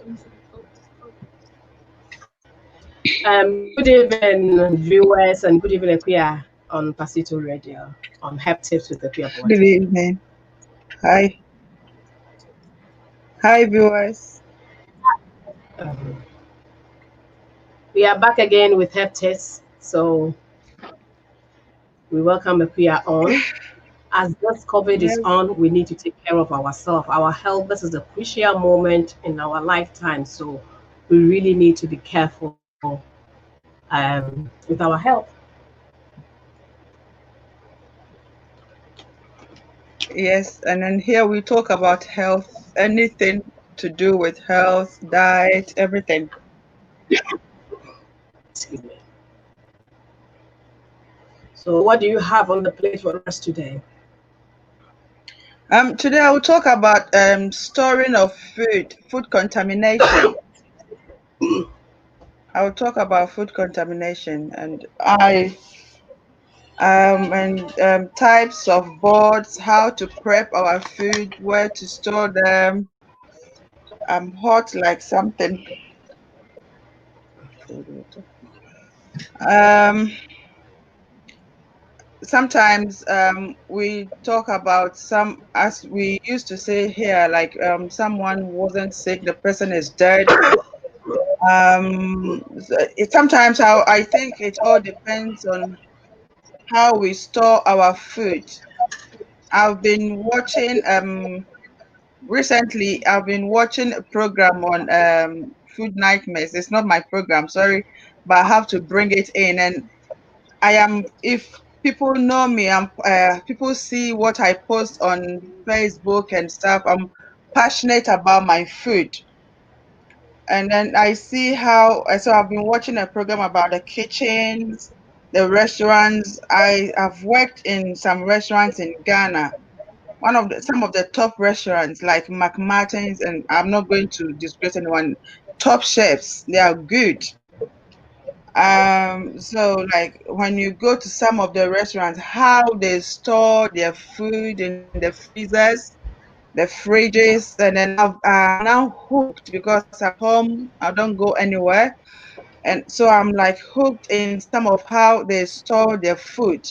Good evening, viewers, and good evening, Akua, on Pasito Radio, on Help Tips with Akua Good Boateng. evening. Hi. Hi, viewers. Um, we are back again with Help Tips, so we welcome Akua on. As this COVID is Yes, on, we need to take care of ourselves, our health. This is a crucial moment in our lifetime, so we really need to be careful with our health. yes. And then here we talk about health, anything to do with health, diet, everything. Excuse me. So, what do you have on the plate for us today? Today I will talk about storing of food contamination. I will talk about food contamination and types of boards, how to prep our food, where to store them. I'm hot like something. Um, Sometimes we talk about some, as we used to say here, like someone wasn't sick, the person is dead. Sometimes I think it all depends on how we store our food. I've been watching recently. I've been watching a program on food nightmares. It's not my program, sorry, but I have to bring it in. And I am, if people know me, people see what I post on Facebook and stuff. I'm passionate about my food. And then I see how, so I've been watching a program about the kitchens, the restaurants. I have worked in some restaurants in Ghana. Some of the top restaurants like McMartin's, and I'm not going to disgrace anyone, top chefs, they are good. So like when you go to some of the restaurants, how they store their food in the freezers, the fridges, and then I'm now hooked because at home I don't go anywhere, and so I'm like hooked in some of how they store their food.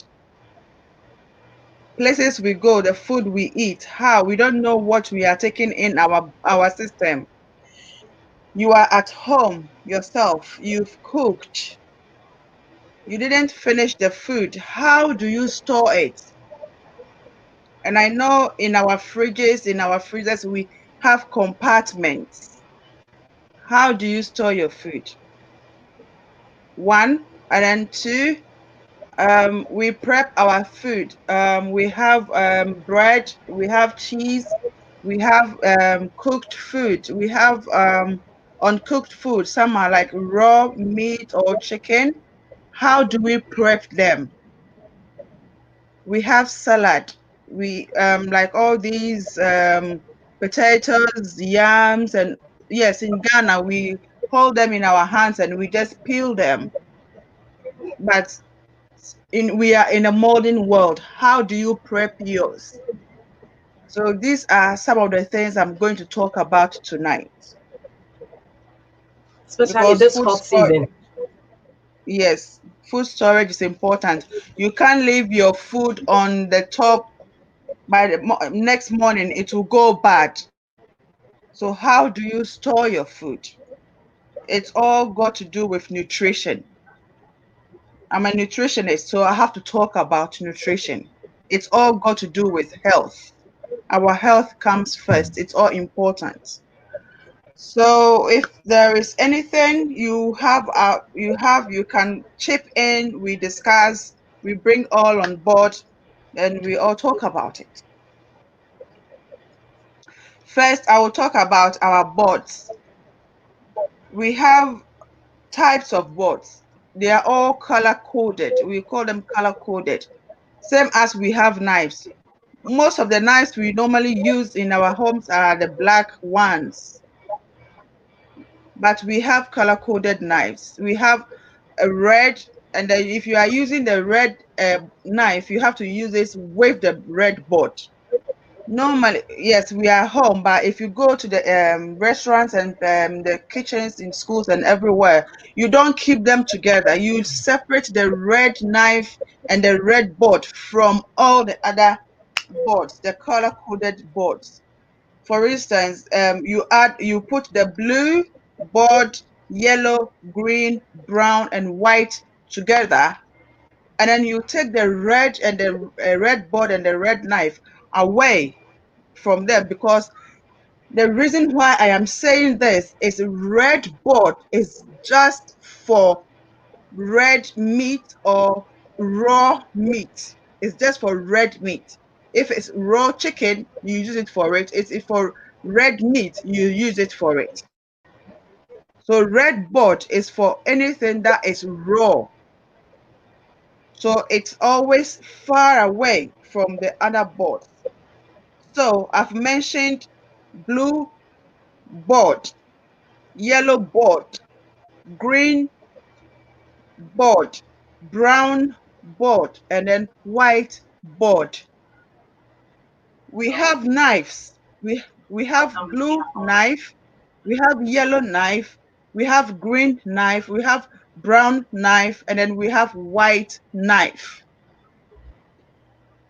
Places we go, the food we eat, how we don't know what we are taking in our system. You are at home yourself, you've cooked. You didn't finish the food. How do you store it? And I know in our fridges, in our freezers, we have compartments. How do you store your food? One, and then two, we prep our food. We have bread, we have cheese, we have cooked food, we have uncooked food. Some are like raw meat or chicken. How do we prep them? We have salad. We like all these potatoes, yams, and yes, in Ghana we hold them in our hands and we just peel them. But we are in a modern world. How do you prep yours? So these are some of the things I'm going to talk about tonight. Especially Because this hot season. yes, food storage is important. You can't leave your food on the top. By the next morning it will go bad. So how do you store your food? It's all got to do with nutrition. I'm a nutritionist, so I have to talk about nutrition. It's all got to do with health. Our health comes first. It's all important. So if there is anything you can chip in, we discuss, we bring all on board, and we all talk about it. First, I will talk about our boards. We have types of boards. They are all color coded. We call them color coded. Same as we have knives. Most of the knives we normally use in our homes are the black ones, but we have color coded knives. We have a red, and then if you are using the red knife, you have to use this with the red board. Normally, yes, we are home, but if you go to the restaurants and the kitchens in schools and everywhere, you don't keep them together. You separate the red knife and the red board from all the other boards, the color-coded boards. For instance, you put the blue board, yellow, green, brown, and white together, and then you take the red and the red board and the red knife away from them, because the reason why I am saying this is red board is just for red meat or raw meat. It's just for red meat. If it's raw chicken, you use it for it. If for red meat, you use it for it. So red board is for anything that is raw. So it's always far away from the other boards. So I've mentioned blue board, yellow board, green board, brown board, and then white board. We have knives. We have blue knife, we have yellow knife, we have green knife, we have brown knife, and then we have white knife.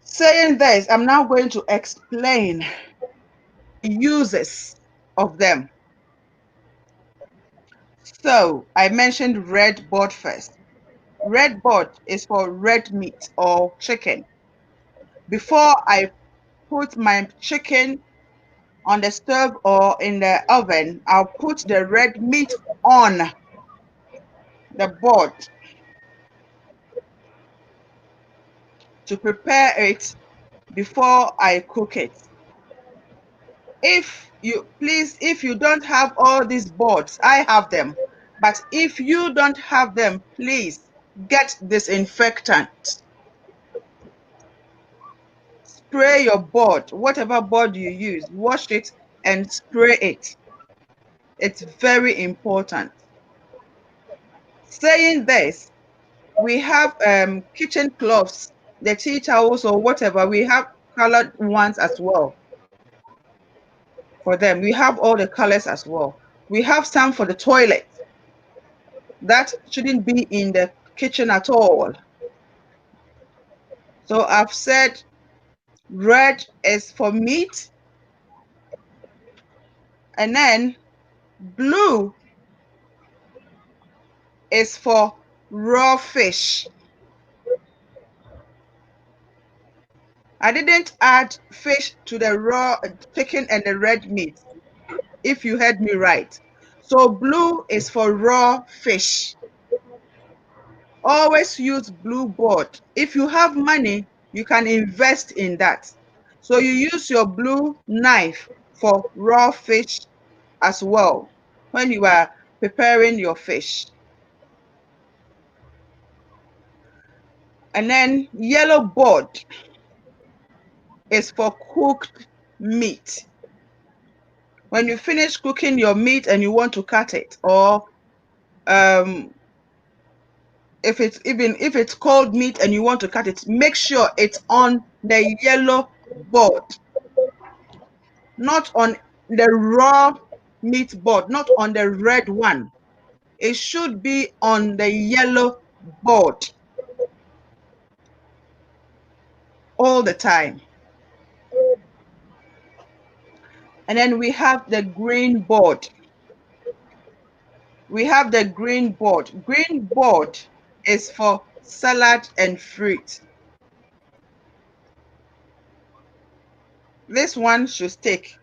Saying this, I'm now going to explain uses of them. So I mentioned red board first. Red board is for red meat or chicken. Before I put my chicken on the stove or in the oven, I'll put the red meat on the board to prepare it before I cook it. If you don't have all these boards, I have them. But if you don't have them, please get disinfectant. Spray your board, whatever board you use, wash it and spray it. It's very important. Saying this, we have kitchen cloths, the tea towels or whatever. We have colored ones as well for them. We have all the colors as well. We have some for the toilet. That shouldn't be in the kitchen at all. So I've said red is for meat, and then blue is for raw fish. I didn't add fish to the raw chicken and the red meat, if you heard me right. So blue is for raw fish. Always use blue board. If you have money, you can invest in that. So you use your blue knife for raw fish as well when you are preparing your fish. And then yellow board is for cooked meat. When you finish cooking your meat and you want to cut it, or if it's cold meat and you want to cut it, make sure it's on the yellow board, not on the raw meat board, not on the red one. It should be on the yellow board all the time. And then we have the green board. We have the green board. Green board is for salad and fruit. This one should stick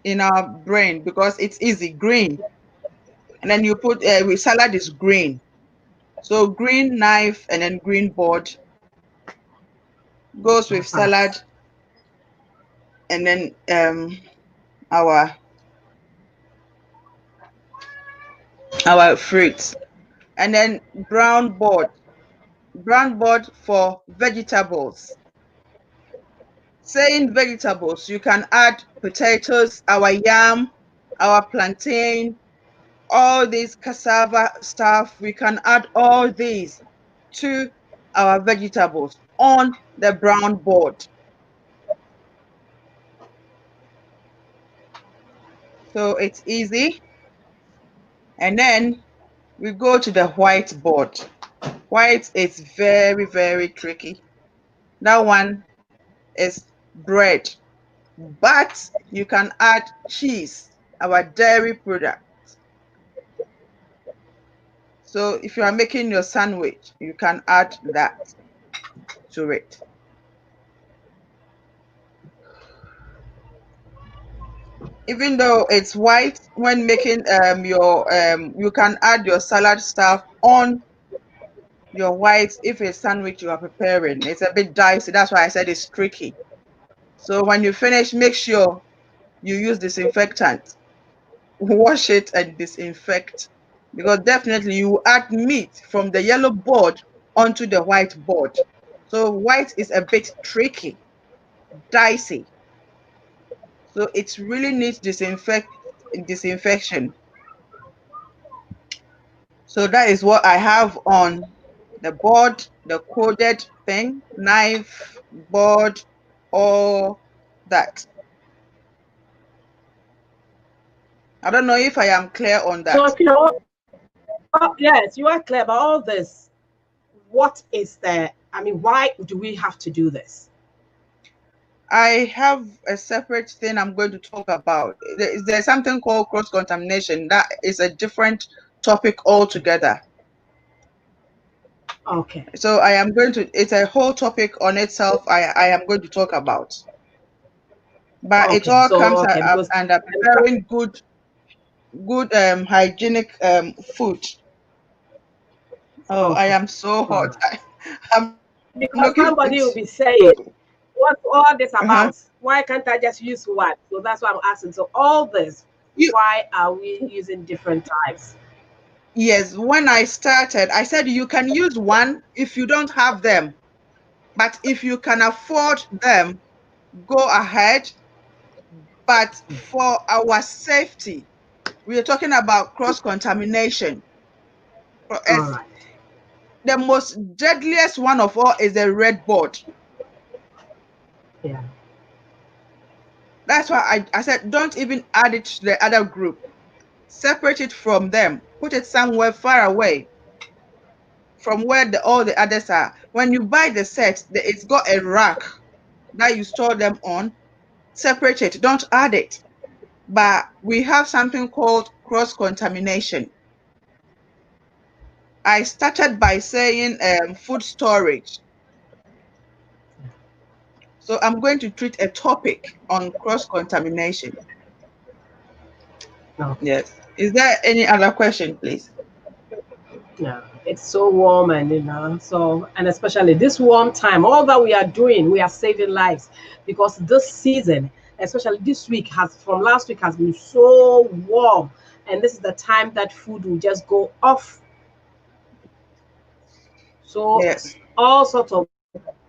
in our brain because it's easy, green. And then you put salad is green. So green knife and then green board goes with salad, and then our fruits. And then brown board for vegetables. Saying vegetables, you can add potatoes, our yam, our plantain, all these cassava stuff. We can add all these to our vegetables on the brown board. So it's easy. And then we go to the whiteboard. White is very, very tricky. That one is bread, but you can add cheese, our dairy product. So if you are making your sandwich, you can add that to it. Even though it's white, when making your you can add your salad stuff on your white if it's sandwich you are preparing. It's a bit dicey. That's why I said it's tricky. So when you finish, make sure you use disinfectant. Wash it and disinfect, because definitely you add meat from the yellow board onto the white board. So white is a bit tricky, dicey. So it really needs disinfection. So that is what I have on the board, the coded thing, knife, board, all that. I don't know if I am clear on So, that. yes, you are clear about all this. What is the, I mean, why do we have to do this? I have a separate thing I'm going to talk about. There's something called cross contamination. That is a different topic altogether. Okay. So I am going to, it's a whole topic on itself I am going to talk about. But it Okay. all So, comes okay, up because under preparing good hygienic food. Oh, I okay, am so all hot. right. I'm looking Because forward somebody will to. be saying, what's all this Uh-huh. about? Why can't I just use one? So that's why I'm asking. So all this, You, why are we using different types? yes, when I started, I said you can use one if you don't have them. But if you can afford them, go ahead. But for our safety, we are talking about cross contamination. All As right. the most deadliest one of all is the red board. Yeah. That's why I said don't even add it to the other group. Separate it from them. Put it somewhere far away from where all the others are. When you buy the set, it's got a rack that you store them on. Separate it. Don't add it. But we have something called cross contamination. I started by saying food storage. So I'm going to treat a topic on cross contamination. Okay. Yes. Is there any other question, please? Yeah. It's so warm, and so, and especially this warm time, all that we are doing, we are saving lives, because this season, especially this week, has from last week has been so warm, and this is the time that food will just go off. So Yes. all sorts of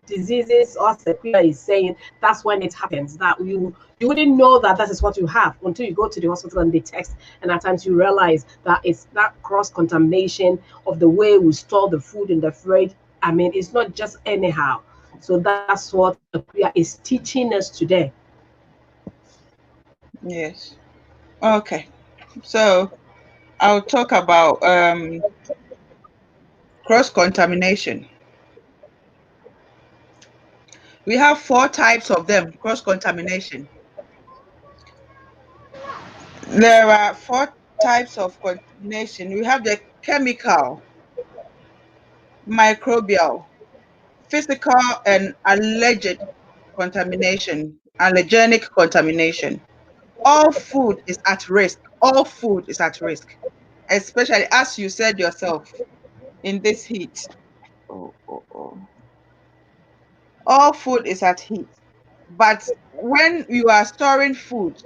diseases or sequela is saying that's when it happens, that you wouldn't know that that is what you have until you go to the hospital and they test, and at times you realize that it's that cross contamination of the way we store the food in the fridge. I mean, it's not just anyhow. So that's what Akuya is teaching us today. Yes. Okay. So I'll talk about cross contamination. We have four types of them, cross contamination. There are four types of contamination. We have the chemical, microbial, physical, and alleged contamination, allergenic contamination. All food is at risk. All food is at risk, especially as you said yourself in this heat. Oh, oh, oh. All food is at heat. But when you are storing food,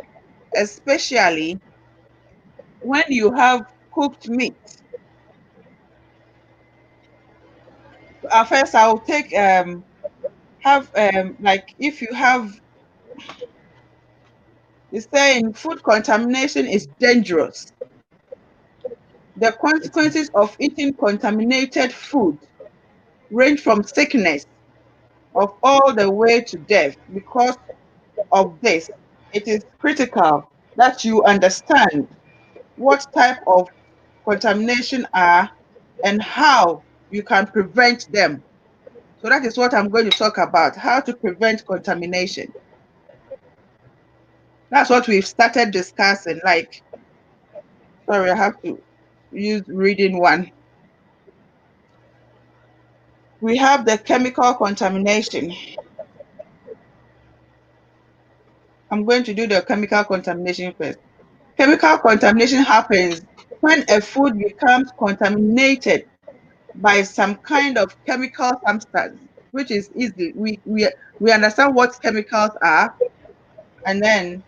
especially when you have cooked meat, first I'll take have like if you have it's saying food contamination is dangerous. The It is. consequences of eating contaminated food range from sickness of all the way to death. Because of this, it is critical. that you understand what type of contamination are and how you can prevent them. So that is what I'm going to talk about, how to prevent contamination. That's what we've started discussing. Like, sorry, I have to use reading one. We have the chemical contamination. I'm going to do the chemical contamination first. Chemical contamination happens when a food becomes contaminated by some kind of chemical substance, which is easy. We understand what chemicals are, and then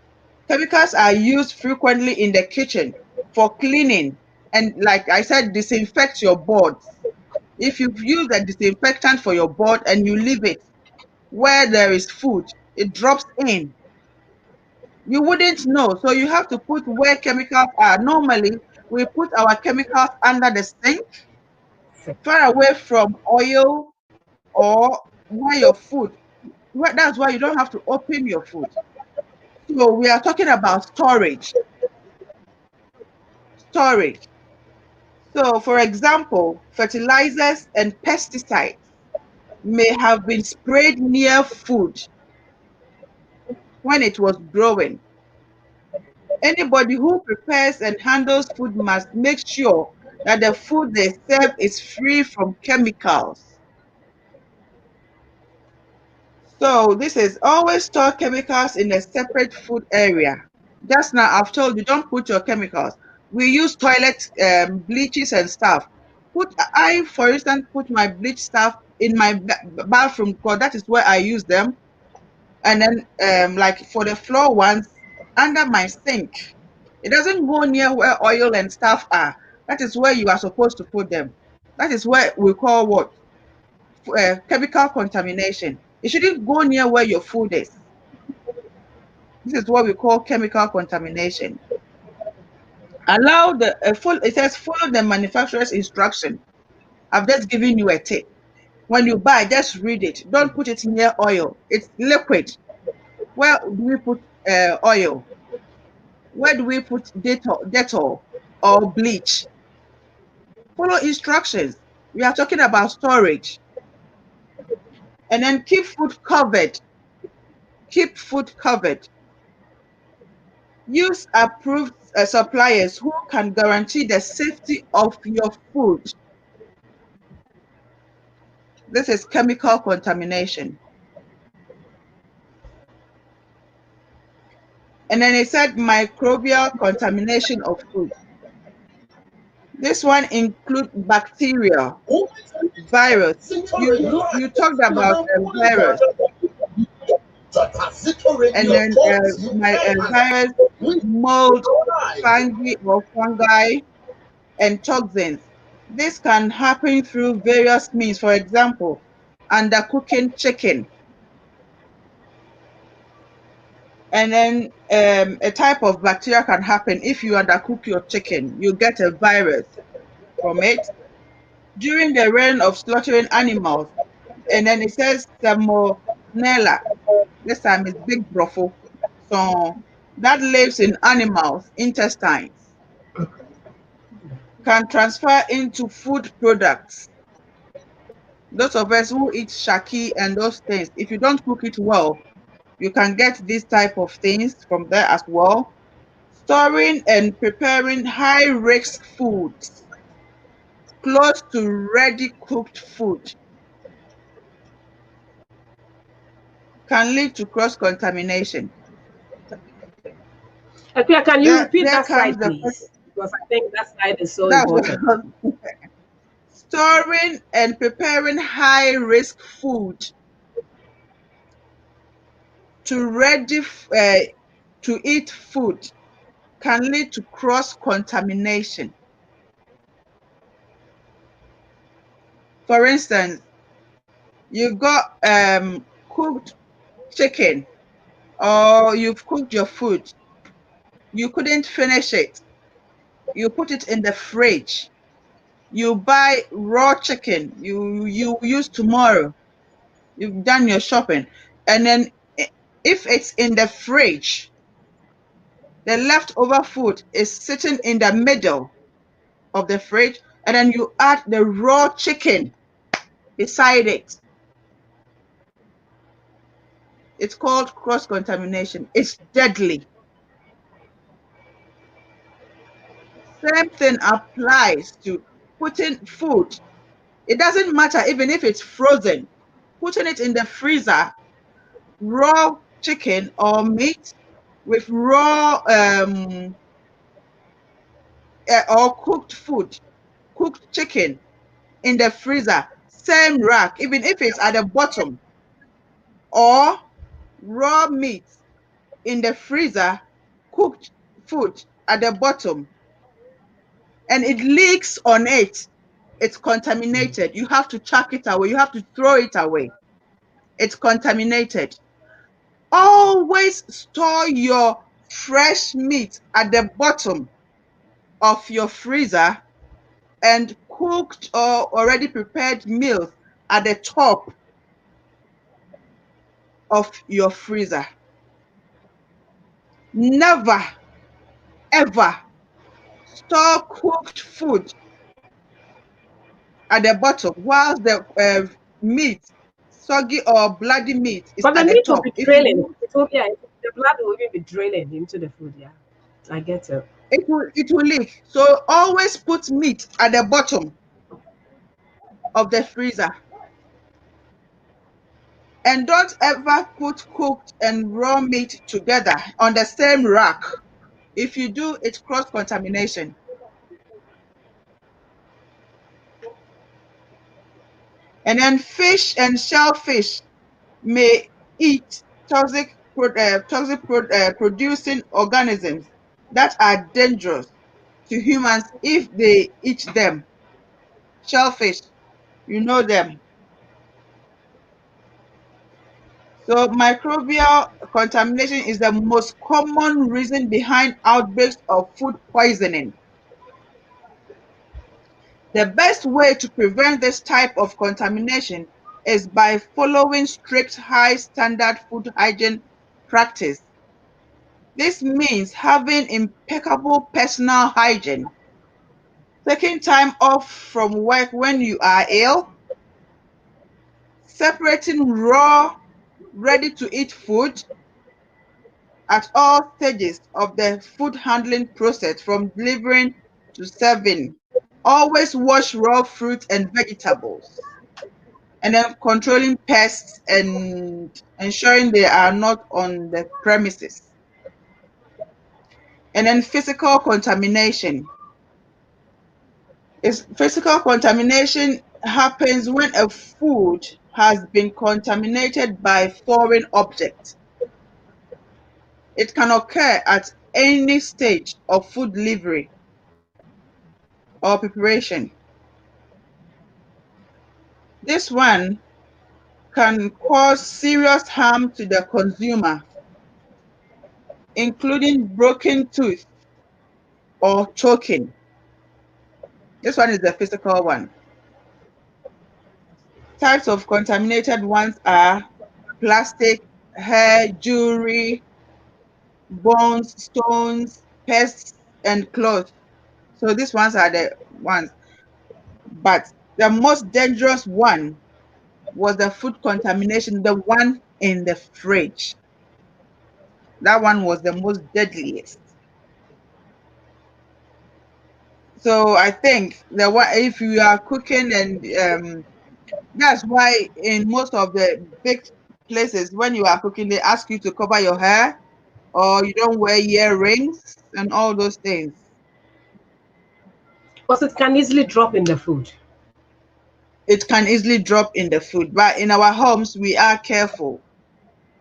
chemicals are used frequently in the kitchen for cleaning and, like I said, disinfect your boards. If you've used a disinfectant for your board and you leave it where there is food, it drops in. You wouldn't know. So you have to put where chemicals are. Normally, we put our chemicals under the sink, far away from oil or where your food. That's why you don't have to open your food. So we are talking about storage. Storage. So, for example, fertilizers and pesticides may have been sprayed near food when it was growing. Anybody who prepares and handles food must make sure that the food they serve is free from chemicals. So this is always store chemicals in a separate food area. Just now I've told you, don't put your chemicals. We use toilet bleaches and stuff. I, for instance, put my bleach stuff in my bathroom because that is where I use them. And then like for the floor ones, under my sink. It doesn't go near where oil and stuff are. That is where you are supposed to put them. That is what we call what? Chemical contamination. It shouldn't go near where your food is. This is what we call chemical contamination. Allow the it says follow the manufacturer's instruction. I've just given you a tip. When you buy, just read it. Don't put it near oil. It's liquid. Where do we put oil? Where do we put Dettol or bleach? Follow instructions. We are talking about storage. And then keep food covered. Keep food covered. Use approved suppliers who can guarantee the safety of your food. This is chemical contamination. And then it said microbial contamination of food. This one includes bacteria, virus. You talked about virus. And then virus, mold, fungi, and toxins. This can happen through various means. For example, undercooking chicken. And then a type of bacteria can happen if you undercook your chicken. You get a virus from it. During the reign of slaughtering animals, and then it says salmonella. This time it's big brothel. So that lives in animals' intestines. Can transfer into food products. Those of us who eat shaki and those things, if you don't cook it well, you can get these type of things from there as well. Storing and preparing high-risk foods close to ready cooked food can lead to cross-contamination. Akua, can you repeat There that comes slide, the please? Because I think that slide is so important. Storing and preparing high-risk food to ready to eat food can lead to cross-contamination. For instance, you got cooked chicken or you've cooked your food. You couldn't finish it. You put it in the fridge. You buy raw chicken. You use tomorrow. You've done your shopping. And then if it's in the fridge, The leftover food is sitting in the middle of the fridge, and then you add the raw chicken beside it. It's called cross-contamination. It's deadly. Same thing applies to putting food. It doesn't matter even if it's frozen. Putting it in the freezer, raw chicken or meat with raw or cooked food, cooked chicken in the freezer, same rack, even if it's at the bottom, or raw meat in the freezer, cooked food at the bottom, and it leaks on it, it's contaminated. You have to chuck it away. You have to throw it away. It's contaminated. Always store your fresh meat at the bottom of your freezer and cooked or already prepared meals at the top of your freezer. Never, ever store cooked food at the bottom whilst the meat, soggy or bloody meat, is But the at the meat will top. be If you draining. do, It will, yeah, the blood will even be draining into the food. Yeah, I get it. it will leak. So always put meat at the bottom of the freezer. And don't ever put cooked and raw meat together on the same rack. If you do, it's cross-contamination. And then fish and shellfish may eat producing organisms that are dangerous to humans if they eat them. Shellfish, you know them. So microbial contamination is the most common reason behind outbreaks of food poisoning. The best way to prevent this type of contamination is by following strict high standard food hygiene practice. This means having impeccable personal hygiene, taking time off from work when you are ill, separating raw, ready-to-eat food at all stages of the food handling process from delivering to serving. Always wash raw fruit and vegetables. And then controlling pests and ensuring they are not on the premises. And then physical contamination. Physical contamination happens when a food has been contaminated by foreign objects. It can occur at any stage of food delivery or preparation. This one can cause serious harm to the consumer, including broken tooth or choking. This one is the physical one. Types of contaminated ones are plastic, hair, jewelry, bones, stones, pests, and clothes. So these ones are the ones. But the most dangerous one was the food contamination, the one in the fridge. That one was the most deadliest. So I think the one, if you are cooking and that's why in most of the big places when you are cooking they ask you to cover your hair or you don't wear earrings and all those things. Because it can easily drop in the food. It can easily drop in the food, but in our homes we are careful.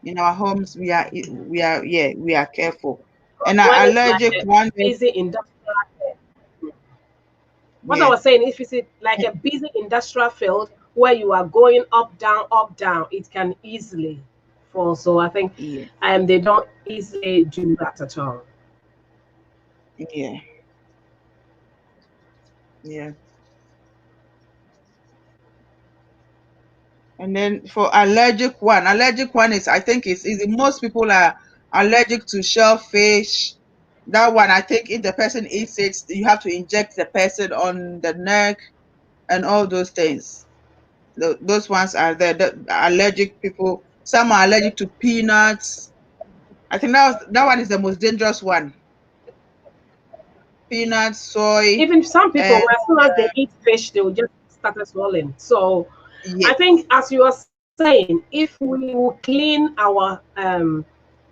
In our homes we are careful. And When an it's like allergic a one is, busy industrial, what I yeah, was saying, if it's like a busy industrial field where you are going up, down, it can easily fall. So I think yeah, they don't easily do that at all. yeah, yeah. And then for allergic one is, I think it's easy. Most people are allergic to shellfish, That one, I think if the person eats it, you have to inject the person on the neck and all those things. Those ones are there. The allergic people, some are allergic to peanuts. I think that one is the most dangerous one. Peanuts, soy, Even some people, and as soon as they eat fish, they will just start swelling. So I yes, think, as you are saying, if we will clean our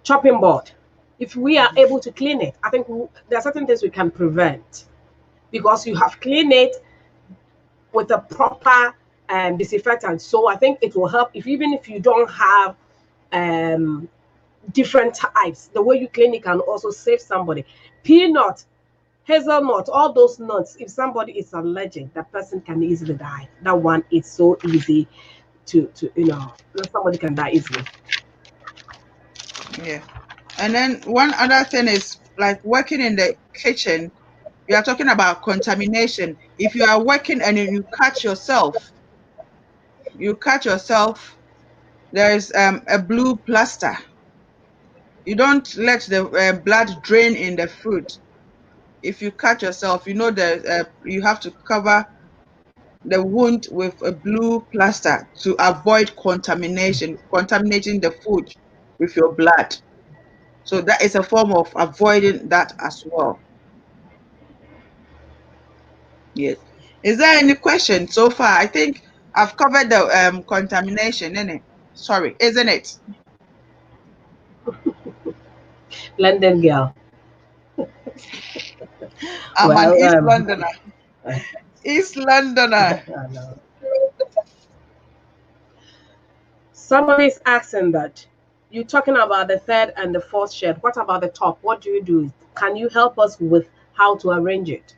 chopping board, if we are able to clean it, I think there are certain things we can prevent because you have cleaned it with a proper disinfectant. So I think it will help if even if you don't have um, different types, the way you clean it can also save somebody. Peanut, hazelnut, all those nuts, if somebody is allergic, that person can easily die. That one is so easy to somebody can die easily. yeah. And then one other thing is like working in the kitchen. We are talking about contamination. If you are working and you cut yourself, there is a blue plaster. You don't let the blood drain in the food. If you cut yourself, you know that you have to cover the wound with a blue plaster to avoid contaminating the food with your blood. So that is a form of avoiding that as well. Yes. Is there any question so far? I think I've covered the contamination, isn't it? Sorry, isn't it? London girl. I'm an Well, East Londoner. East Londoner. I know. Somebody is asking that you're talking about the third and the fourth shed. What about the top? What do you do? Can you help us with how to arrange it?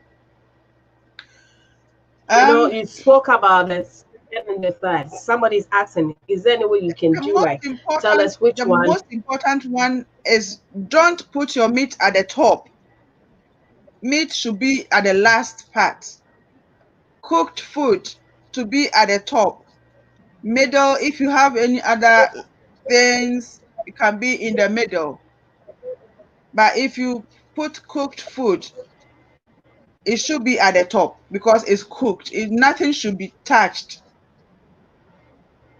Um, You spoke about the second and the third. Somebody's asking, is there any way you can do like tell us which the one? most important one is don't put your meat at the top. Meat should be at the last part. Cooked food to be at the top. Middle, if you have any other things, it can be in the middle. But if you put cooked food, it should be at the top because it's cooked. Nothing should be touched.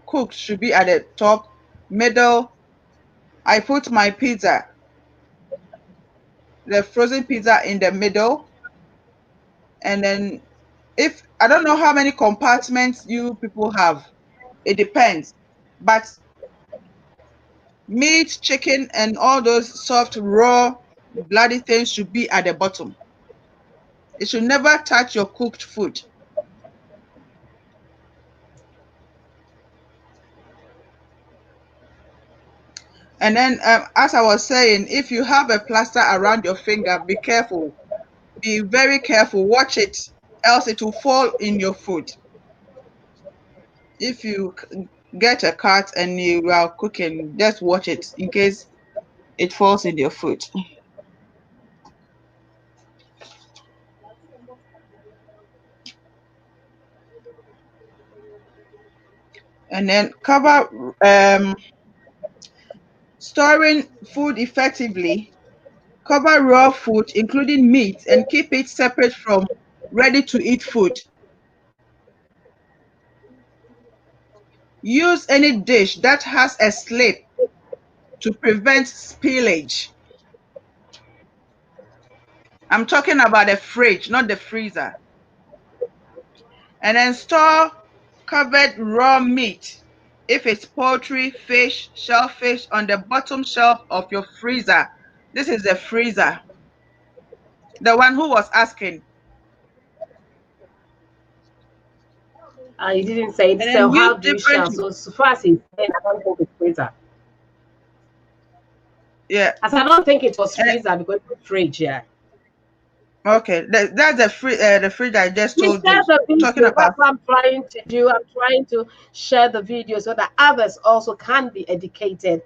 Cooked should be at the top. Middle, I put my pizza, the frozen pizza in the middle. And then if I don't know how many compartments you people have, it depends. But meat, chicken, and all those soft, raw, bloody things should be at the bottom. It should never touch your cooked food. And then, as I was saying, if you have a plaster around your finger, be careful. Be very careful. Watch it, else it will fall in your food. If you get a cut and you are cooking, just watch it in case it falls in your food. And then cover storing food effectively. Cover raw food, including meat, and keep it separate from ready-to-eat food. Use any dish that has a slip to prevent spillage. I'm talking about the fridge, not the freezer. And then store covered raw meat. If it's poultry, fish, shellfish on the bottom shelf of your freezer. This is the freezer. The one who was asking. You didn't say it. And then So use how do you different, share? So far as he's saying, I don't think it's freezer. yeah. As I don't think it was And, freezer because it's fridge, yeah. okay, that's the fridge I just Please told you. share the Talking video. about, That's what I'm trying to do. I'm trying to share the video so that others also can be educated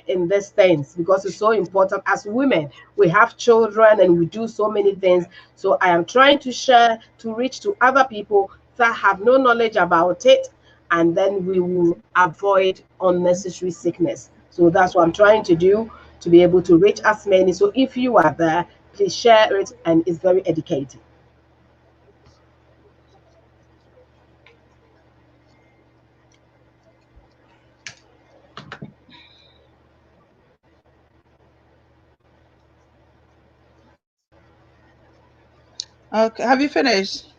in these things because it's so important. As women, we have children and we do so many things. So I am trying to share to reach to other people that have no knowledge about it, and then we will avoid unnecessary sickness. So that's what I'm trying to do to be able to reach as many. So if you are there, Please share it, and it's very educative. Okay, have you finished?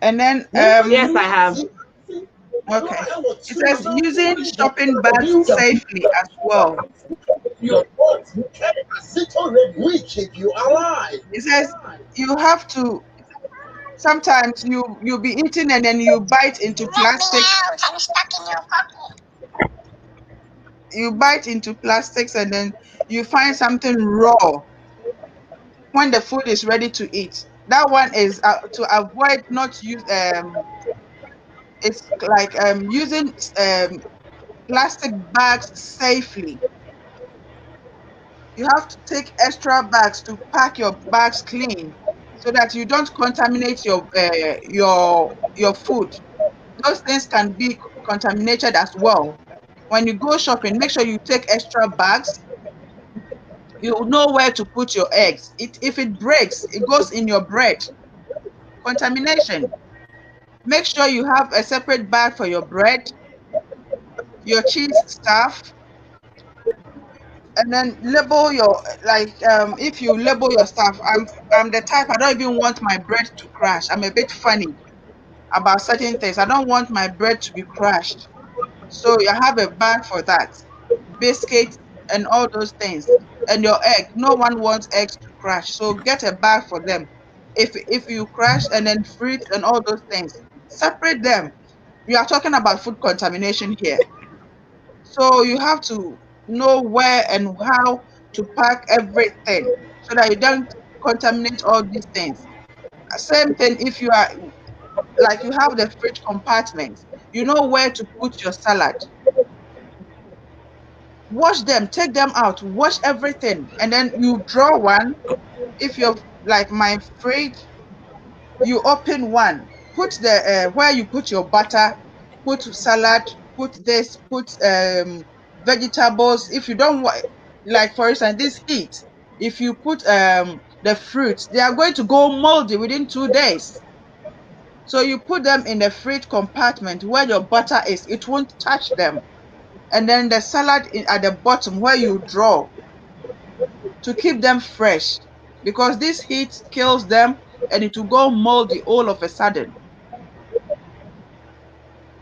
And then Yes, I have. okay. It says using shopping bags safely as well. It says you have to sometimes you'll be eating and then you bite into plastic. You bite into plastics and then you find something raw when the food is ready to eat. That one is to avoid not use it's like using plastic bags safely. You have to take extra bags to pack your bags clean so that you don't contaminate your food. Those things can be contaminated as well. When you go shopping, make sure you take extra bags. You know where to put your eggs. If it breaks, it goes in your bread. Contamination. Make sure you have a separate bag for your bread, your cheese stuff, and then label your if you label your stuff. I'm the type I don't even want my bread to crash. I'm a bit funny about certain things. I don't want my bread to be crushed. So you have a bag for that. Biscuits and all those things. And your egg. No one wants eggs to crash. So get a bag for them. If you crash and then fruits and all those things, separate them. We are talking about food contamination here. So you have to know where and how to pack everything so that you don't contaminate all these things. Same thing if you are like you have the fridge compartment, you know where to put your salad. Wash them, take them out, wash everything, and then you draw one. If you're like my fridge, you open one, put the where you put your butter, put salad, put this, put vegetables. If you don't want, like for instance, this heat, if you put the fruits, they are going to go moldy within 2 days. So you put them in the fridge compartment where your butter is, it won't touch them. And then the salad at the bottom where you draw to keep them fresh because this heat kills them and it will go moldy all of a sudden.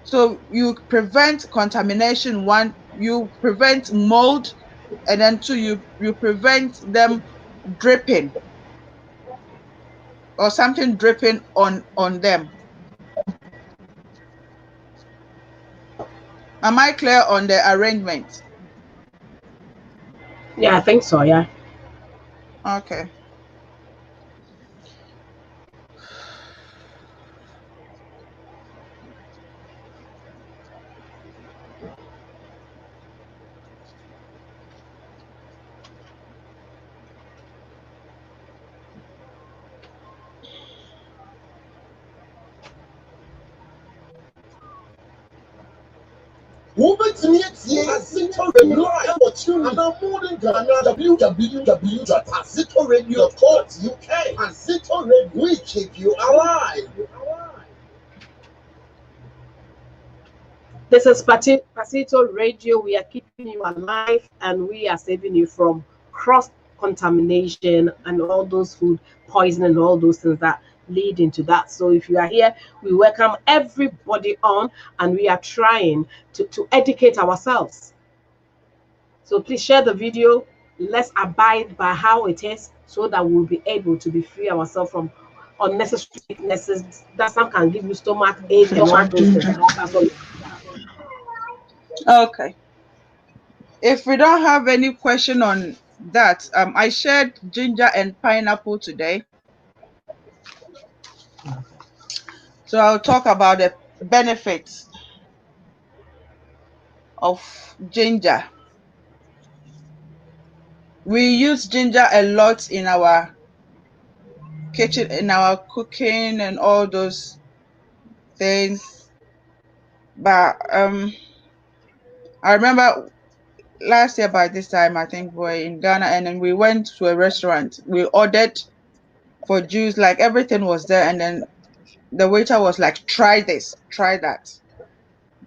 So you prevent contamination, one, you prevent mold, and then two, you prevent them dripping or something dripping on them. Am I clear on the arrangement? Yeah, I think so. Yeah. Okay. wobɛtumi atie asitɔradio ɛwɔ tune anamode ghana www.asitoradio.co.uk. Asitoradio, we keep you alive. This is Pasito Radio. We are keeping you alive, and we are saving you from cross contamination and all those food poison and all those things that lead into that. So if you are here, we welcome everybody on, and we are trying to educate ourselves. So please share the video. Let's abide by how it is so that we'll be able to be free ourselves from unnecessary sicknesses that some can give you stomach ache and all those things. That's all. Okay. If we don't have any question on that, I shared ginger and pineapple today. So I'll talk about the benefits of ginger. We use ginger a lot in our kitchen, in our cooking and all those things. But I remember last year by this time, I think we were in Ghana, and then we went to a restaurant. We ordered for juice, like everything was there, and then the waiter was like, "Try this, try that."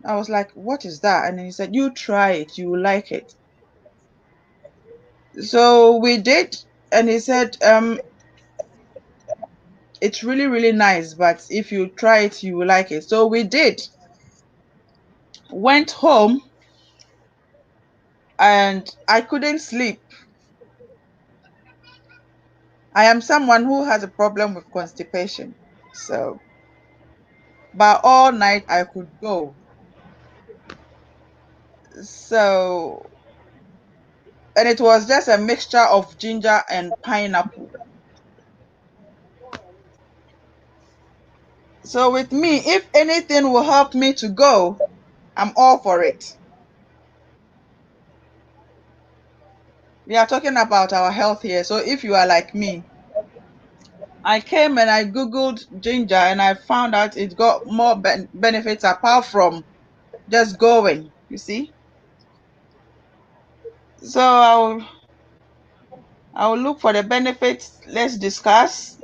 I was like, "What is that?" And then he said, "You try it, you will like it." So we did, and he said, "It's really, really nice, but if you try it, you will like it." So we did. Went home, and I couldn't sleep. I am someone who has a problem with constipation. So, but all night I could go. So, and it was just a mixture of ginger and pineapple. So with me, if anything will help me to go, I'm all for it. We are talking about our health here. So if you are like me, I came and I Googled ginger and I found out it got more benefits apart from just going, you see. So I'll look for the benefits. Let's discuss.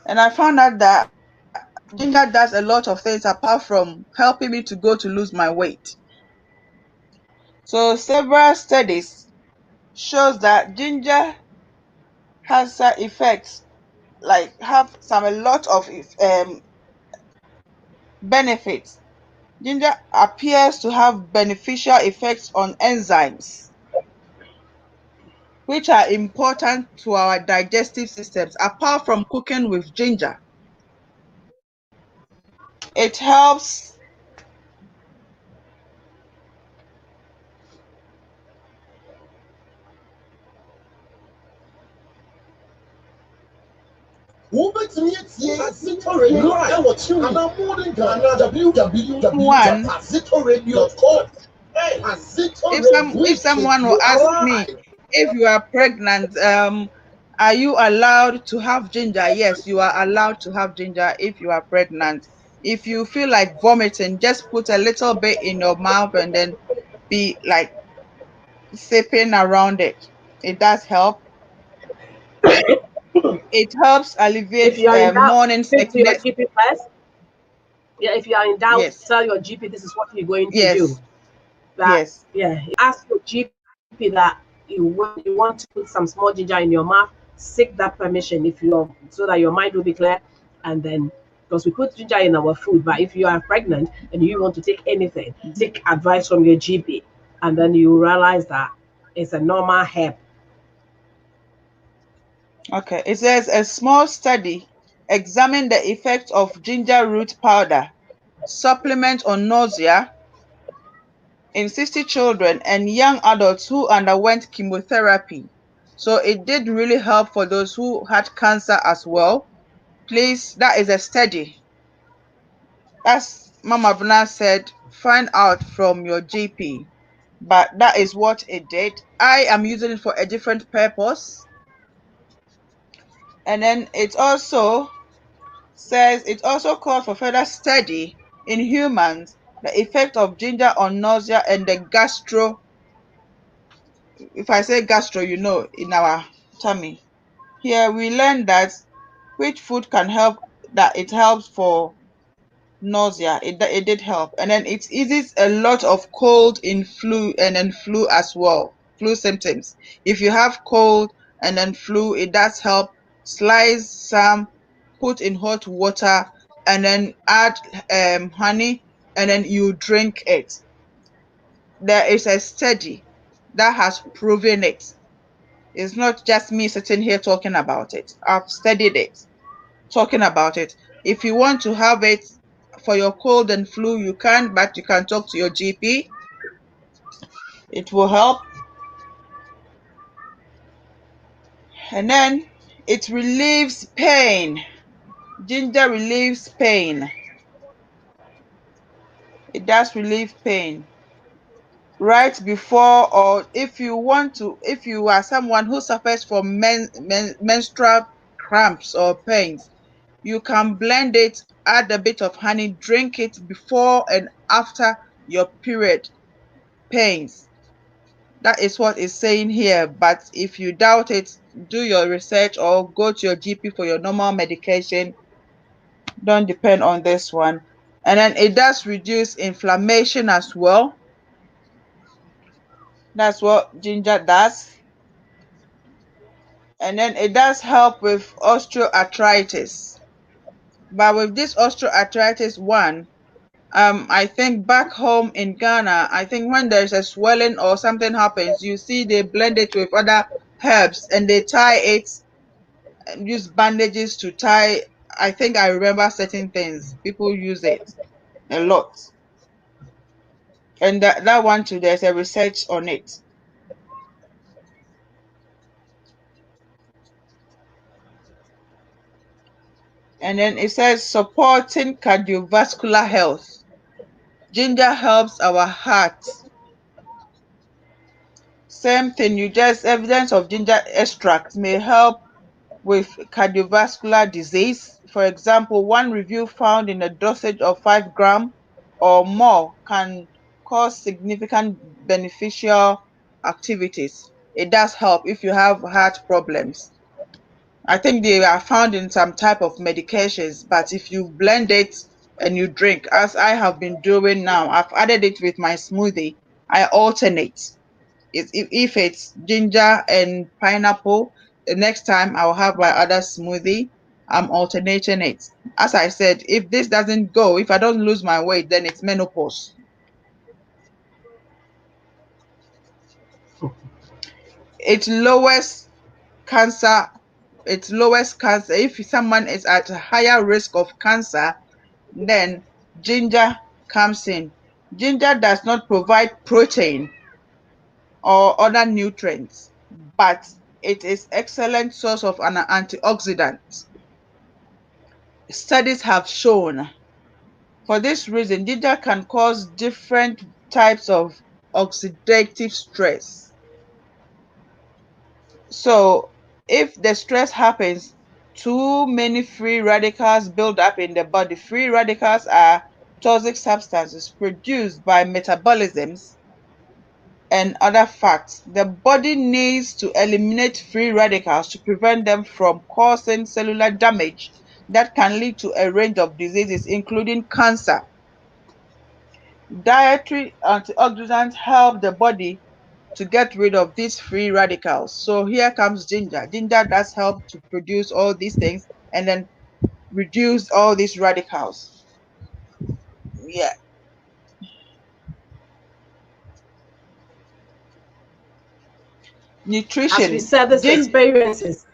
And I found out that ginger does a lot of things apart from helping me to go to lose my weight. So several studies shows that ginger has side effects, like have a lot of benefits. Ginger appears to have beneficial effects on enzymes, which are important to our digestive systems. Apart from cooking with ginger, it helps wobɛtumi atie azitoradio ɛwɔ tune anaa modern ghana one. www.azitoradio.com. If someone will ask me, if you are pregnant, are you allowed to have ginger? Yes, you are allowed to have ginger if you are pregnant. If you feel like vomiting, just put a little bit in your mouth and then be like sipping around it. It does help. It helps If alleviate you are in doubt, morning speak to your sickness. GP first. Yeah, if you are in doubt, Yes, tell your GP this is what you're going to do. yes, That yes. yeah, ask your GP that you want to put some small ginger in your mouth. Seek that permission if you so that your mind will be clear, and then because we put ginger in our food. But if you are pregnant and you want to take anything, Mhm. take advice from your GP, and then you realize that it's a normal herb. Okay, it says a small study examined the effect of ginger root powder supplement on nausea in 60 children and young adults who underwent chemotherapy. So it did really help for those who had cancer as well. Please, that is a study. As Mama Buna said, find out from your GP. But that is what it did. I am using it for a different purpose. And then it also says it also calls for further study in humans the effect of ginger on nausea and the gastro. If I say gastro, you know, in our tummy. Here we learn that which food can help, that it helps for nausea. It did help. And then it eases a lot of cold in flu and then flu as well. Flu symptoms. If you have cold and then flu, it does help. Slice some, put in hot water, and then add honey, and then you drink it. There is a study that has proven it. It's not just me sitting here talking about it. I've studied it, talking about it. If you want to have it for your cold and flu, you can, but you can talk to your GP. It will help. And then it relieves pain. Ginger relieves pain. It does relieve pain. Right before, or if you want to, if you are someone who suffers from menstrual cramps or pains, you can blend it, add a bit of honey, drink it before and after your period. pains. That is what it's saying here. But if you doubt it, do your research or go to your GP for your normal medication. Don't depend on this one. And then it does reduce inflammation as well. That's what ginger does. And then it does help with osteoarthritis. But with this osteoarthritis one, I think back home in Ghana, I think when there's a swelling or something happens, you see they blend it with other herbs and they tie it and use bandages to tie. I think I remember certain things. People use it a lot. And that one too, there's a research on it. And then it says supporting cardiovascular health. Ginger helps our heart. Same thing, evidence of ginger extract may help with cardiovascular disease. For example, one review found in a dosage of 5 grams or more can cause significant beneficial activities. It does help if you have heart problems. I think they are found in some type of medications, but if you blend it and you drink, as I have been doing now, I've added it with my smoothie. I alternate. If it's ginger and pineapple, the next time I'll have my other smoothie. I'm alternating it. As I said, if this doesn't go, if I don't lose my weight, then it's menopause. It lowers cancer. It lowers cancer. If someone is at a higher risk of cancer, then ginger comes in. Ginger does not provide protein or other nutrients, but it is excellent source of an antioxidant. Studies have shown. For this reason, ginger can cause different types of oxidative stress. So if the stress happens, too many free radicals build up in the body. Free radicals are toxic substances produced by metabolisms and other facts. The body needs to eliminate free radicals to prevent them from causing cellular damage that can lead to a range of diseases, including cancer. Dietary antioxidants help the body to get rid of these free radicals. So here comes ginger. Ginger does help to produce all these things and then reduce all these radicals. Yeah. As we Nutrition. said, this experiences,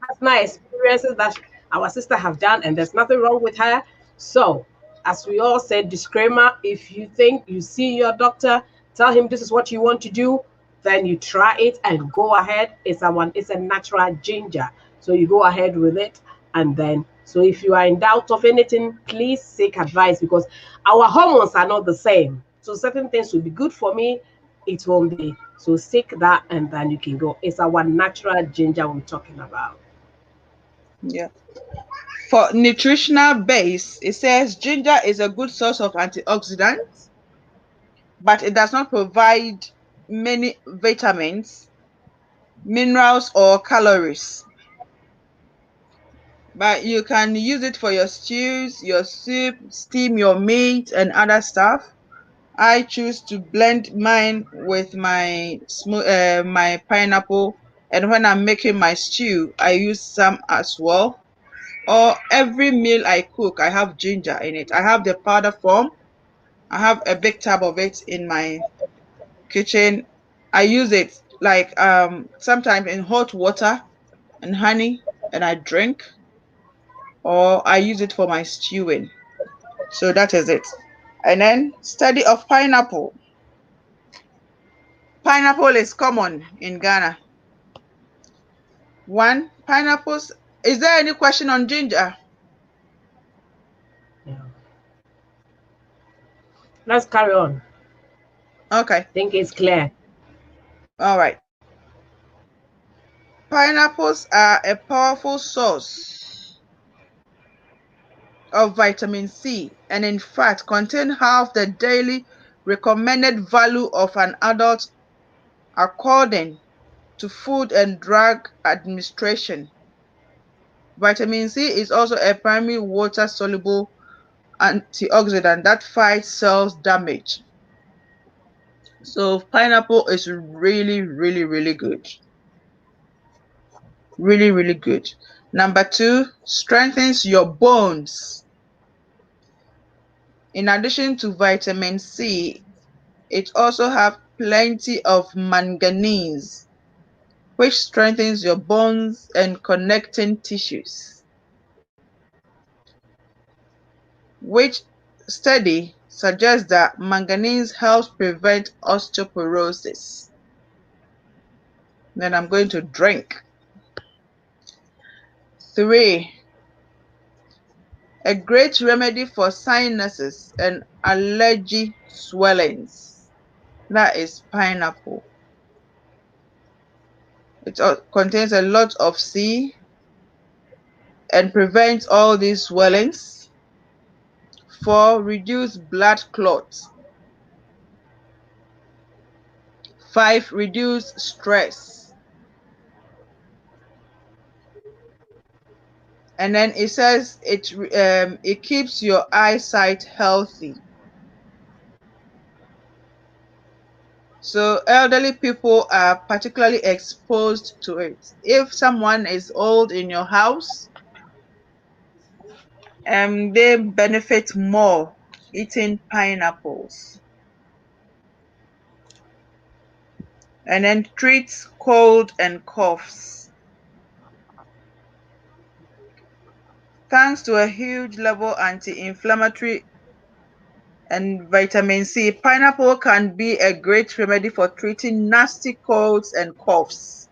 personal experiences that our sister have done, and there's nothing wrong with her. So, as we all said, disclaimer: if you think you see your doctor, tell him this is what you want to do, then you try it and go ahead. It's a natural ginger, so you go ahead with it, and then so if you are in doubt of anything, please seek advice because our hormones are not the same. So certain things will be good for me, it won't be. So seek that and then you can go. It's our natural ginger we're talking about. Yeah. For nutritional base, it says ginger is a good source of antioxidants, but it does not provide many vitamins, minerals, or calories. But you can use it for your stews, your soup, steam your meat, and other stuff. I choose to blend mine with my pineapple, and when I'm making my stew, I use some as well. Or every meal I cook, I have ginger in it. I have the powder form. I have a big tub of it in my kitchen. I use it like sometimes in hot water and honey, and I drink, or I use it for my stewing. So that is it. And then study of pineapple. Pineapple is common in Ghana. One, pineapples. Is there any question on ginger? Yeah. Let's carry on. Okay. I think it's clear. All right. Pineapples are a powerful source of vitamin C and in fact contain half the daily recommended value of an adult according to Food and Drug Administration. Vitamin C is also a primary water-soluble antioxidant that fights cell damage. So pineapple is really, really, really good. Really, really good. Number 2, strengthens your bones. In addition to vitamin C, it also has plenty of manganese, which strengthens your bones and connecting tissues, which study suggests that manganese helps prevent osteoporosis. Then I'm going to drink. 3, a great remedy for sinuses and allergy swellings. That is pineapple. It contains a lot of C and prevents all these swellings. 4, reduce blood clots. 5, reduce stress. And then it says it keeps your eyesight healthy. So elderly people are particularly exposed to it. If someone is old in your house, they benefit more eating pineapples. And then treats cold and coughs. Thanks to a huge level anti-inflammatory and vitamin C, pineapple can be a great remedy for treating nasty colds and coughs.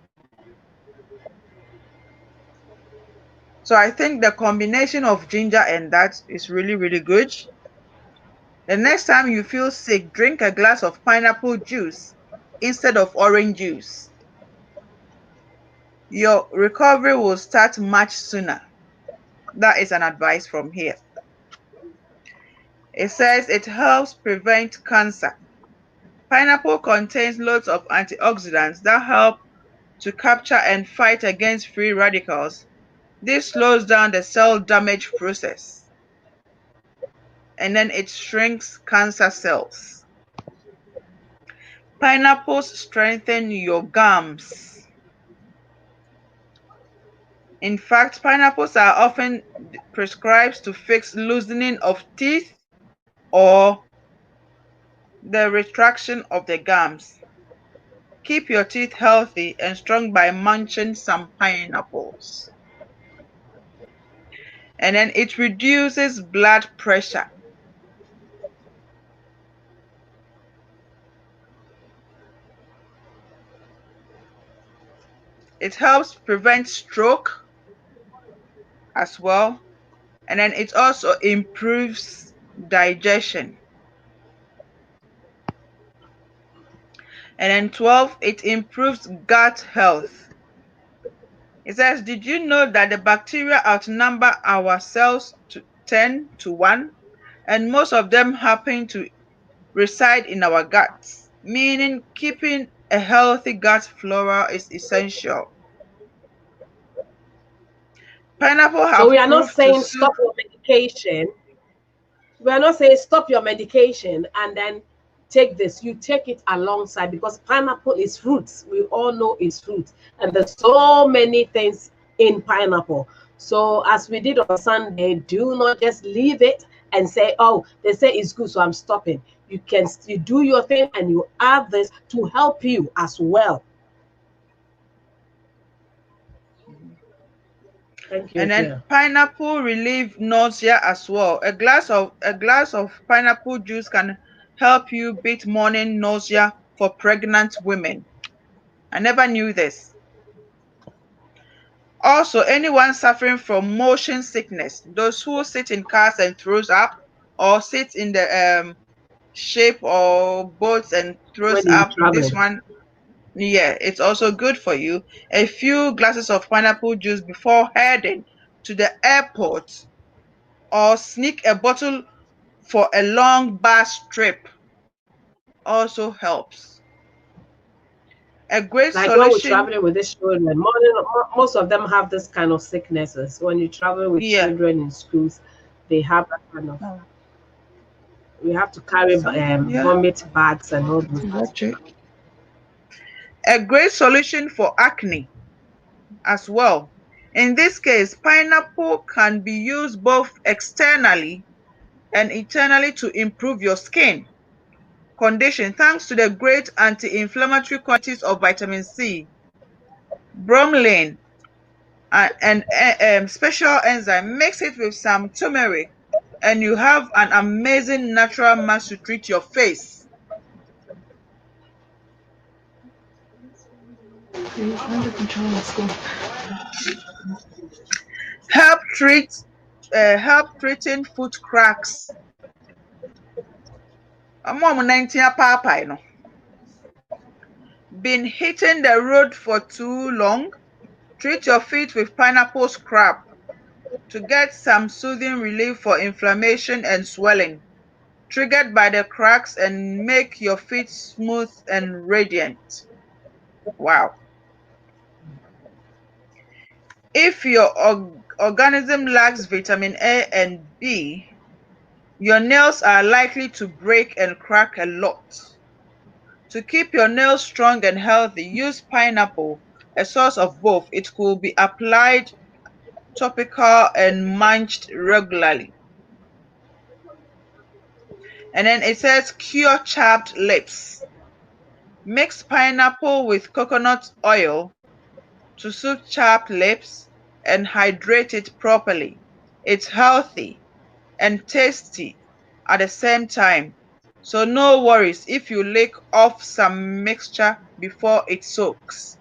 So I think the combination of ginger and that is really, really good. The next time you feel sick, drink a glass of pineapple juice instead of orange juice. Your recovery will start much sooner. That is an advice from here. It says it helps prevent cancer. Pineapple contains loads of antioxidants that help to capture and fight against free radicals. This slows down the cell damage process, and then it shrinks cancer cells. Pineapples strengthen your gums. In fact, pineapples are often prescribed to fix loosening of teeth or the retraction of the gums. Keep your teeth healthy and strong by munching some pineapples. And then it reduces blood pressure. It helps prevent stroke as well. And then it also improves digestion. And then 12, it improves gut health. It says, did you know that the bacteria outnumber our cells to 10 to 1? And most of them happen to reside in our guts, meaning keeping a healthy gut flora is essential. Pineapple So have we are not proved to saying soothe. stop your medication. We are not saying stop your medication and then take this. You take it alongside because pineapple is fruit. We all know it's fruit. And there's so many things in pineapple. So as we did on Sunday, do not just leave it and say, oh, they say it's good, so I'm stopping. You do your thing and you add this to help you as well. Thank you. And then Yeah. pineapple relieve nausea as well. A glass of pineapple juice can help you beat morning nausea for pregnant women. I never knew this. Also, anyone suffering from motion sickness, those who sit in cars and throws up, or sit in the shape or boats and throws When you're up, this traveling. one, yeah, it's also good for you. A few glasses of pineapple juice before heading to the airport, or sneak a bottle for a long bus trip. also helps. A great Like when we're solution, traveling with these children, most of them have this kind of sicknesses. When you travel with yeah. children in schools, they have that kind of. We have to carry Yeah, vomit bags and all those. a great solution for acne as well. In this case, pineapple can be used both externally and internally to improve your skin condition thanks to the great anti-inflammatory qualities of vitamin C, bromelain, and special enzyme. Mix it with some turmeric and you have an amazing natural mask to treat your face. Help treat help treating foot cracks. Mom 19 papa no. Been hitting the road for too long? Treat your feet with pineapple scrap to get some soothing relief for inflammation and swelling triggered by the cracks and make your feet smooth and radiant. Wow. If your organism lacks vitamin A and B, your nails are likely to break and crack a lot. To keep your nails strong and healthy, use pineapple, a source of both. It could be applied topical and munched regularly. And then it says cure chapped lips. Mix pineapple with coconut oil to soothe chapped lips and hydrate it properly. It's healthy and tasty at the same time. So no worries if you lick off some mixture before it soaks.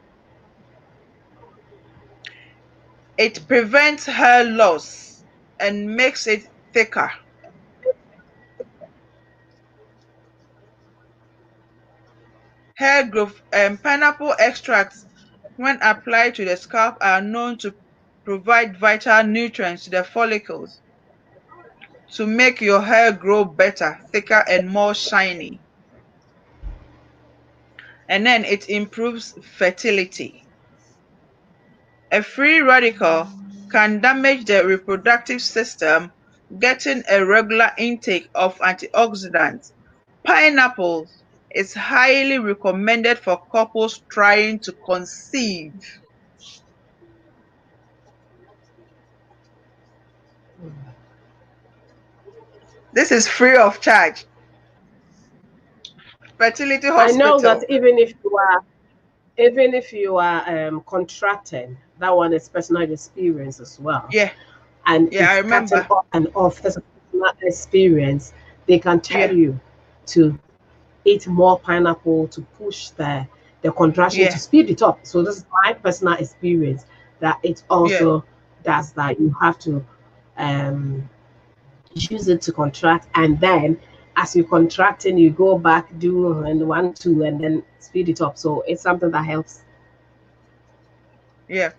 It prevents hair loss and makes it thicker. Hair growth and pineapple extracts, when applied to the scalp, are known to provide vital nutrients to the follicles to make your hair grow better, thicker, and more shiny. And then it improves fertility. A free radical can damage the reproductive system. Getting a regular intake of antioxidants. Pineapple is highly recommended for couples trying to conceive. This is free of charge. Fertility I know Hospital. that even if you are contracting, that one is personal experience as well. Yeah, And yeah, I it's starting remember. off and off. That's a personal experience. They can tell Yeah, you to eat more pineapple to push the contraction to yeah, speed it up. So this is my personal experience that it yeah, also does that. You have to um, use it to contract, and then as you contracting, you go back do and 1, 2, and then speed it up. So it's something that helps. yeah.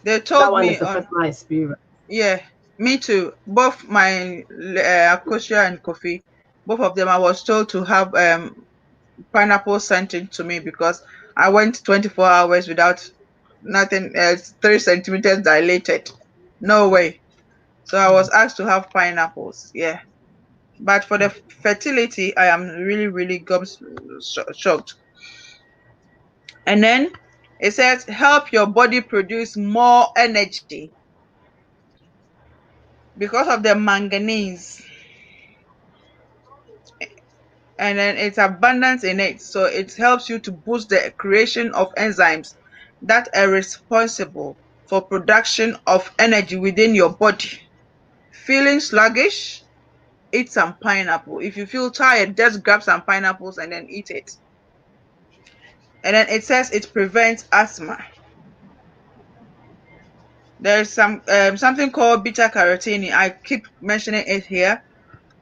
They That told one me is a on, personal experience. yeah, me too. Both my Akosha and Kofi, both of them, I was told to have pineapple sent in to me because I went 24 hours without nothing else, 3 centimeters dilated. No way. So I was asked to have pineapples. Yeah. But for the fertility, I am really, really shocked. And then it says help your body produce more energy because of the manganese. And then it's abundance in it. So it helps you to boost the creation of enzymes that are responsible for production of energy within your body. Feeling sluggish? Eat some pineapple. If you feel tired, just grab some pineapples and then eat it. And then it says it prevents asthma. There's something called beta carotene. I keep mentioning it here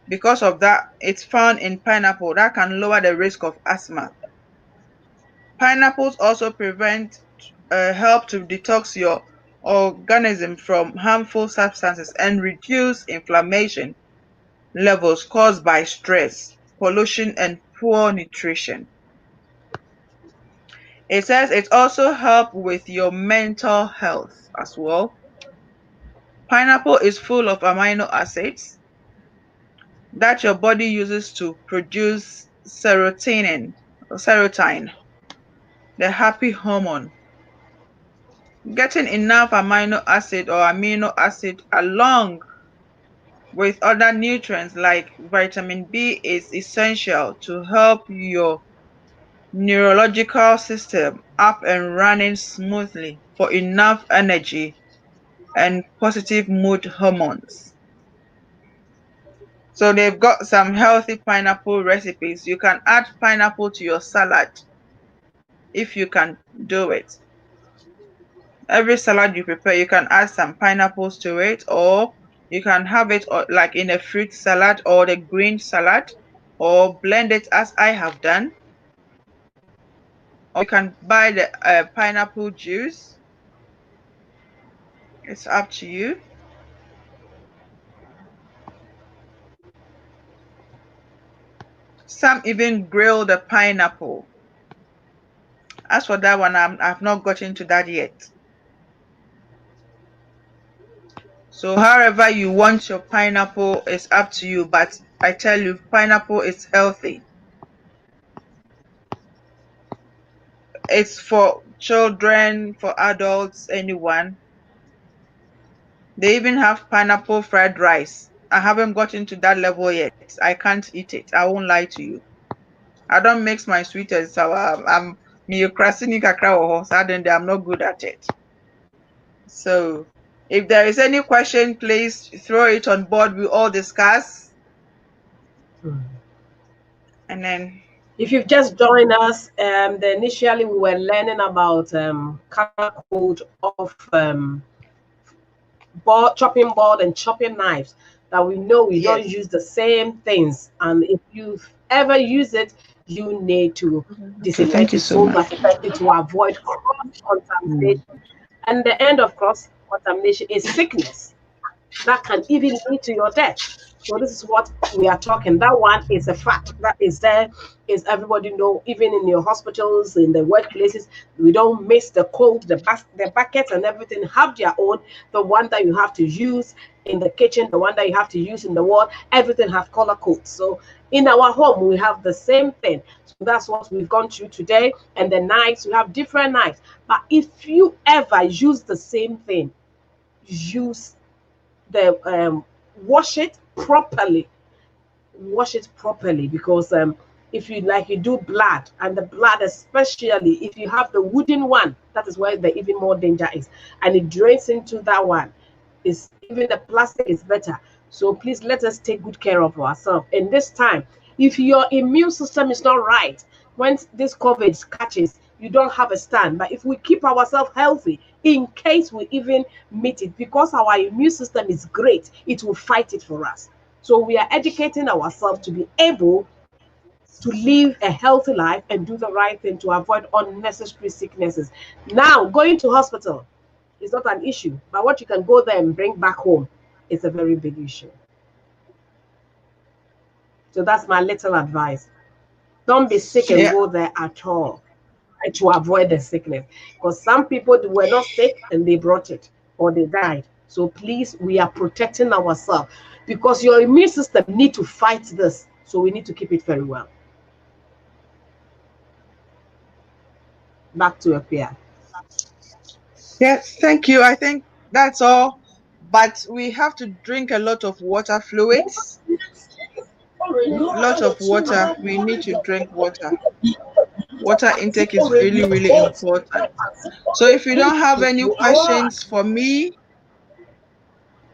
because of that. It's found in pineapple that can lower the risk of asthma. Pineapples also help to detox your organism from harmful substances and reduce inflammation levels caused by stress, pollution, and poor nutrition. It says it also helps with your mental health as well. Pineapple is full of amino acids that your body uses to produce serotonin, the happy hormone. Getting enough amino acid along with other nutrients like vitamin B is essential to help your neurological system up and running smoothly for enough energy and positive mood hormones. So they've got some healthy pineapple recipes. You can add pineapple to your salad if you can do it. Every salad you prepare, you can add some pineapples to it, or you can have it like in a fruit salad or the green salad, or blend it as I have done. Or you can buy the pineapple juice. It's up to you. Some even grill the pineapple. As for that one, I've not gotten to that yet. So however you want your pineapple is up to you, but I tell you, pineapple is healthy. It's for children, for adults, anyone. They even have pineapple fried rice. I haven't gotten to that level yet. I can't eat it. I won't lie to you. I don't mix my sweet and sour. I'm not good at it. So if there is any question, please throw it on board. We all discuss. And then if you've just joined us, initially we were learning about color code of chopping board and chopping knives, that we know we don't use the same things, and if you've ever used it, you need to disinfect it so much effectively to avoid cross contamination. And the end of cross contamination is sickness that can even lead to your death. So this is what we are talking. That one is a fact that is there. Is everybody know? Even in your hospitals, in the workplaces, we don't miss the cold, the buckets and everything have their own. The one that you have to use in the kitchen, the one that you have to use in the wall, everything have color codes. So in our home, we have the same thing. So that's what we've gone through today. And the knives, we have different knives. But if you ever use the same thing, use the wash it properly, because if you do blood, and the blood, especially if you have the wooden one, that is where the even more danger is, and it drains into that one. Is even the plastic is better. So please let us take good care of ourselves in this time. If your immune system is not right, when this COVID catches, you don't have a stand. But if we keep ourselves healthy, in case we even meet it, because our immune system is great, it will fight it for us. So we are educating ourselves to be able to live a healthy life and do the right thing to avoid unnecessary sicknesses. Now, going to hospital is not an issue, but what you can go there and bring back home is a very big issue. So that's my little advice. Don't be sick and go there at all, to avoid the sickness, because some people were not sick and they brought it or they died. So please, we are protecting ourselves, because your immune system need to fight this. So we need to keep it very well. Back to Akua. Yes, thank you. I think that's all. But we have to drink a lot of water fluids. Lot of water. We need to drink water. Water intake is really, really important. So if you don't have any questions for me,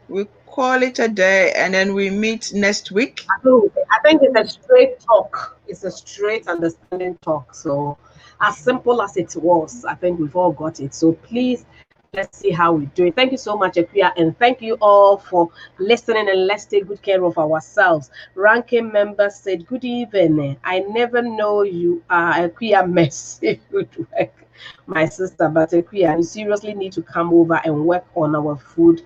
we call it a day, and then we meet next week. I think it's a straight talk. It's a straight understanding talk. So as simple as it was, I think we've all got it. So please, let's see how we do it. Thank you so much, Akua, and thank you all for listening, and let's take good care of ourselves. Ranking member said, good evening. I never know you are Akua Mercy. Good work, my sister. But Akua, you seriously need to come over and work on our food.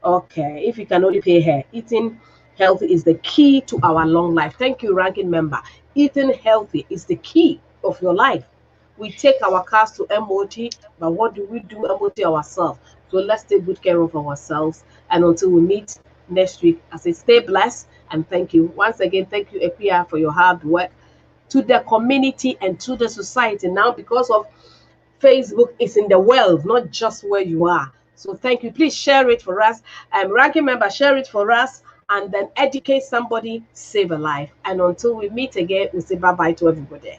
Okay, if you can only pay her, eating healthy is the key to our long life. Thank you, ranking member. eating healthy is the key of your life. We take our cars to MOT, but what do we do MOT ourselves? So let's take good care of ourselves. And until we meet next week, I say stay blessed and thank you. Once again, thank you, Akua, for your hard work to the community and to the society. Now, because of Facebook, is in the world, not just where you are. So thank you. Please share it for us. Ranking member, share it for us and then educate somebody, save a life. And until we meet again, we say bye-bye to everybody.